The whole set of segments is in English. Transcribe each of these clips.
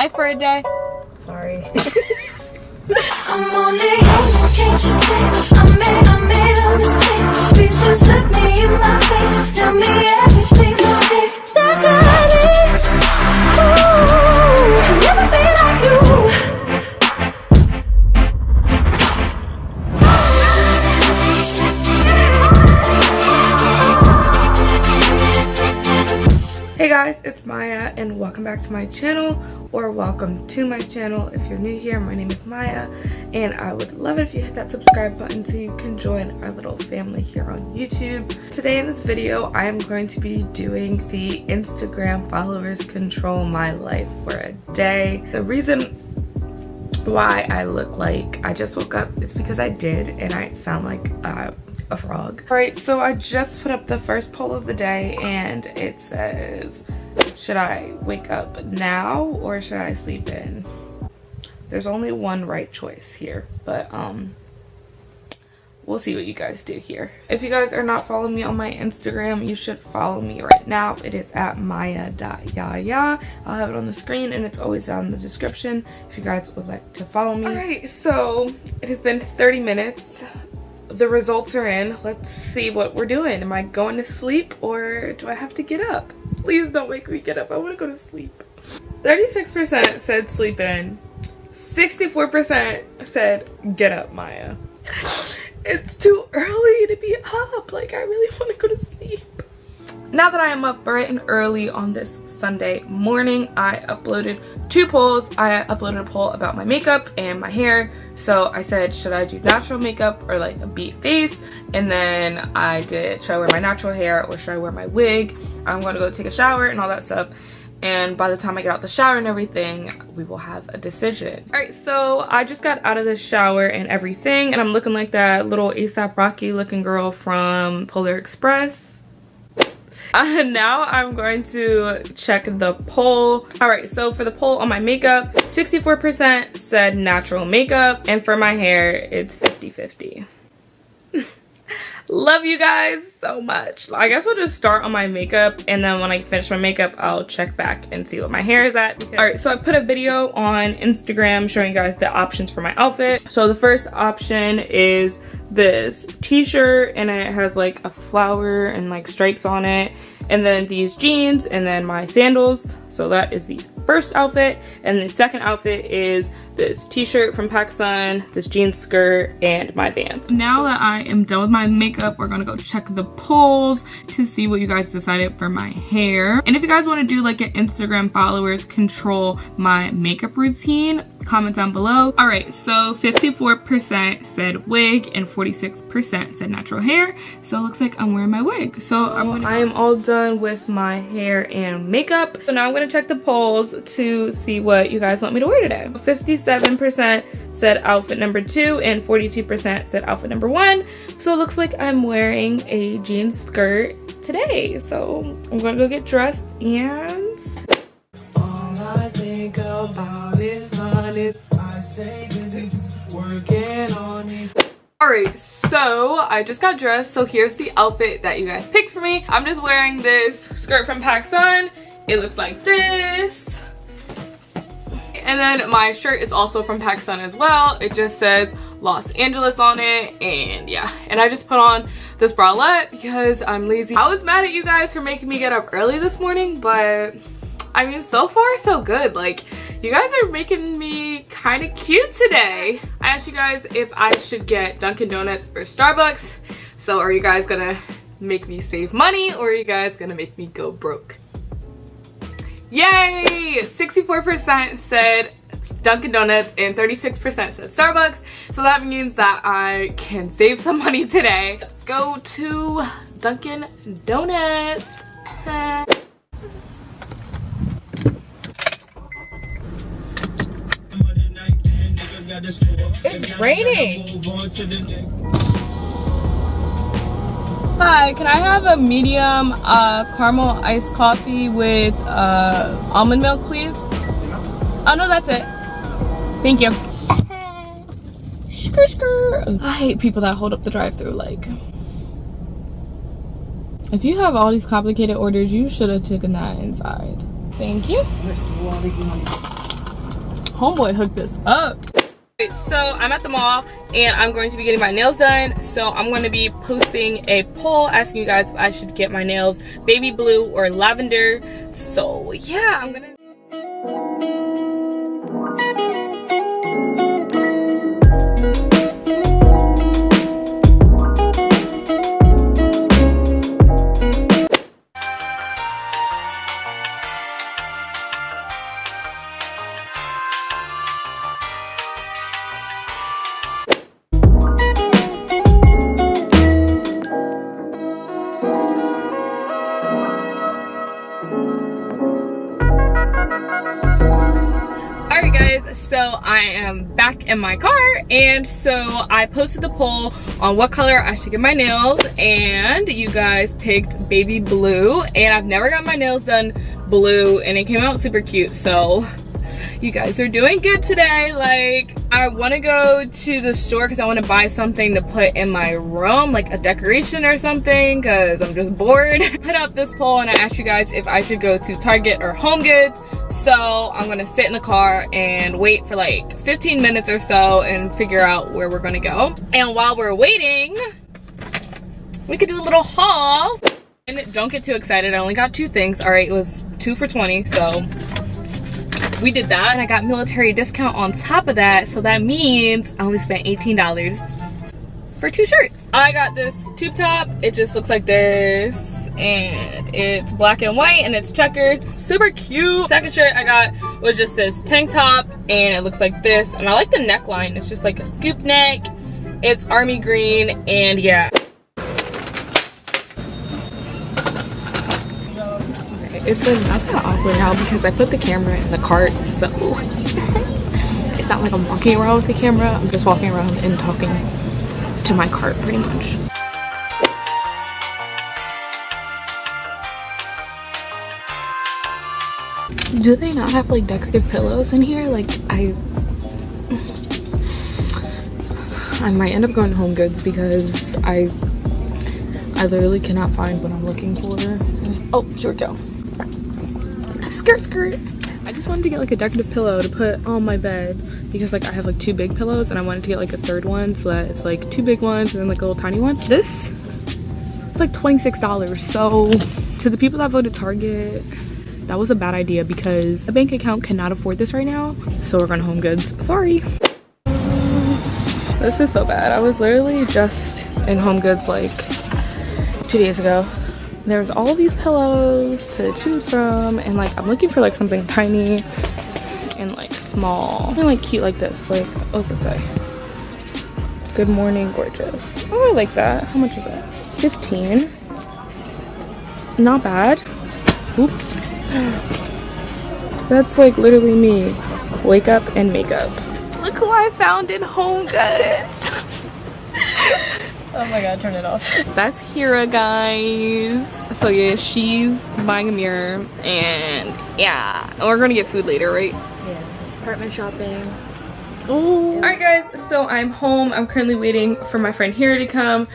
Like for a day. Sorry. I'm only human, can't you see? I made a mistake. Please just look me in my face. Tell me everything's okay. 'Cause I got it. Ooh, can never be like you. Hey guys, it's Maya and welcome back to my channel, or welcome to my channel if you're new here. My name is Maya and I would love it if you hit that subscribe button so you can join our little family here on YouTube. Today in this video I am going to be doing the Instagram followers control my life for a day. The reason why I look like I just woke up is because I did, and I sound like a frog. Alright, so I just put up the first poll of the day and it says, should I wake up now or should I sleep in? There's only one right choice here, but we'll see what you guys do here. If you guys are not following me on my Instagram, you should follow me right now. It is at maya.yaya. I'll have it on the screen and it's always down in the description if you guys would like to follow me. Alright, so it has been 30 minutes. The results are in. Let's see what we're doing. Am I going to sleep or do I have to get up? Please don't make me get up. I want to go to sleep. 36% said sleep in. 64% said get up, Maya. It's too early to be up. Like, I really want to go to sleep. Now that I am up bright and early on this Sunday morning, I uploaded 2 polls. I uploaded a poll about my makeup and my hair. So I said, should I do natural makeup or like a beat face? And then I did, should I wear my natural hair or should I wear my wig? I'm going to go take a shower and all that stuff. And by the time I get out the shower and everything, we will have a decision. Alright, so I just got out of the shower and everything, and I'm looking like that little A$AP Rocky looking girl from Polar Express. Now I'm going to check the poll. Alright, so for the poll on my makeup, 64% said natural makeup, and for my hair, it's 50-50. Love you guys so much. I guess I'll just start on my makeup, and then when I finish my makeup, I'll check back and see what my hair is at. Alright, so I put a video on Instagram showing you guys the options for my outfit. So the first option is this t-shirt, and it has like a flower and like stripes on it, and then these jeans, and then my sandals. So that is the first outfit, and the second outfit is this t-shirt from PacSun, this jean skirt, and my Vans. Now that I am done with my makeup, we're gonna go check the polls to see what you guys decided for my hair. And if you guys want to do like an Instagram followers control my makeup routine, comment down below. Alright, so 54% said wig and 46% said natural hair. So it looks like I'm wearing my wig. So I am all done with my hair and makeup. So now I'm gonna check the polls to see what you guys want me to wear today. 57% said outfit number 2 and 42% said outfit number 1. So it looks like I'm wearing a jean skirt today. So I'm gonna go get dressed and all I think about is working on it. Alright, so I just got dressed. So here's the outfit that you guys picked for me. I'm just wearing this skirt from PacSun. It looks like this. And then my shirt is also from PacSun as well. It just says Los Angeles on it, and yeah. And I just put on this bralette because I'm lazy. I was mad at you guys for making me get up early this morning, but I mean, so far so good. Like, you guys are making me kind of cute today. I asked you guys if I should get Dunkin' Donuts or Starbucks. So are you guys gonna make me save money, or are you guys gonna make me go broke? Yay! 64% said Dunkin' Donuts and 36% said Starbucks. So that means that I can save some money today. Let's go to Dunkin' Donuts. It's raining. Hi, can I have a medium caramel iced coffee with almond milk, please? Oh no, that's it. Thank you. I hate people that hold up the drive-thru. Like, if you have all these complicated orders, you should have taken that inside. Thank you. homeboy hooked this up. So I'm at the mall and I'm going to be getting my nails done. So I'm going to be posting a poll asking you guys if I should get my nails baby blue or lavender. So yeah, I'm gonna... So I am back in my car, and so I posted the poll on what color I should get my nails, and you guys picked baby blue, and I've never got my nails done blue and it came out super cute. So you guys are doing good today. Like, I want to go to the store because I want to buy something to put in my room, like a decoration or something, because I'm just bored. Put up this poll and I asked you guys if I should go to Target or Home Goods. So I'm gonna sit in the car and wait for like 15 minutes or so and figure out where we're gonna go. And while we're waiting, we could do a little haul. And don't get too excited, I only got 2 things. All right, it was 2 for $20, so we did that. And I got military discount on top of that, so that means I only spent $18 for 2 shirts. I got this tube top. It just looks like this, and it's black and white and it's checkered, super cute. Second shirt I got was just this tank top and it looks like this, and I like the neckline. It's just like a scoop neck. It's army green, and yeah. It's like not that awkward now because I put the camera in the cart, so it's not like I'm walking around with the camera. I'm just walking around and talking to my cart pretty much. Do they not have like decorative pillows in here? Like, I might end up going to Home Goods because I literally cannot find what I'm looking for. Oh, here we go. Skirt. I just wanted to get like a decorative pillow to put on my bed because like I have like 2 big pillows and I wanted to get like a 3rd one so that it's like 2 big ones and then like a little tiny one. This is like $26. So to the people that voted Target, that was a bad idea because a bank account cannot afford this right now. So we're going to Home Goods. Sorry. This is so bad. I was literally just in Home Goods like 2 days ago. There's all of these pillows to choose from, and like I'm looking for like something tiny and like small. Something like cute like this. Like, what's this say? Good morning, gorgeous. Oh, I like that. How much is that? 15. Not bad. Oops. That's like literally me. Wake up and makeup. Look who I found in Home Goods. Oh my god, turn it off. That's Hira, guys. So yeah, she's buying a mirror, and yeah, and we're gonna get food later, right? Yeah. Apartment shopping. Oh. Alright guys, so I'm home. I'm currently waiting for my friend Hira to come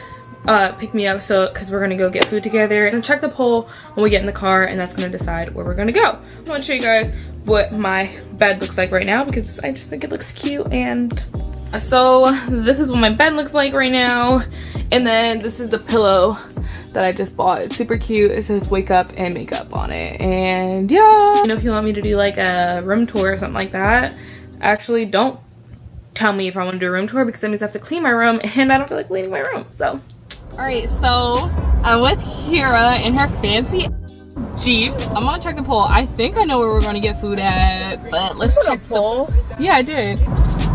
pick me up, so because we're gonna go get food together and check the poll when we get in the car, and that's gonna decide where we're gonna go. I want to show you guys what my bed looks like right now because I just think it looks cute. And so this is what my bed looks like right now, and then this is the pillow that I just bought. It's super cute. It says wake up and makeup on it, and yeah, you know, if you want me to do like a room tour or something like that, actually don't tell me if I want to do a room tour because that means I have to clean my room, and I don't feel like cleaning my room. So alright, so I'm with Hira in her fancy Jeep. I'm gonna check the poll. I think I know where we're gonna get food at, but let's check the poll. Yeah, I did.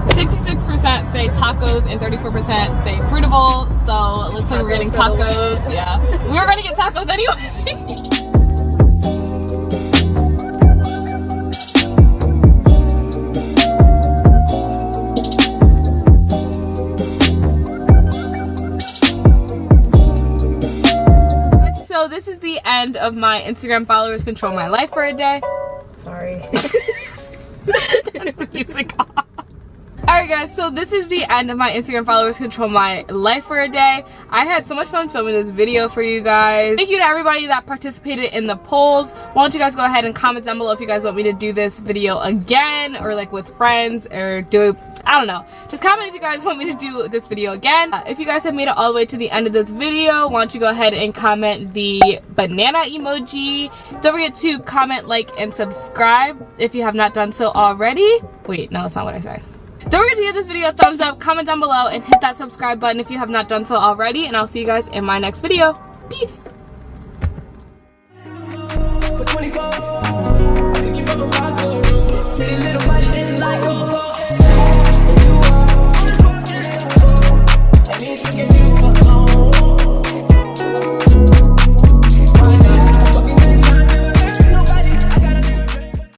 66% say tacos and 34% say Fruitable, so it looks like we're getting tacos. Yeah, we were gonna get tacos anyway. So this is the end of my Instagram followers control my life for a day. Sorry. Music off. Alright guys, so this is the end of my Instagram followers control my life for a day. I had so much fun filming this video for you guys. Thank you to everybody that participated in the polls. Why don't you guys go ahead and comment down below if you guys want me to do this video again, or like with friends, or do, I don't know. Just comment if you guys want me to do this video again. If you guys have made it all the way to the end of this video, why don't you go ahead and comment the banana emoji. Don't forget to comment, like, and subscribe if you have not done so already. Wait, no, that's not what I said. Don't forget to give this video a thumbs up, comment down below, and hit that subscribe button if you have not done so already, and I'll see you guys in my next video. Peace! For 24, I think you fuck a pretty little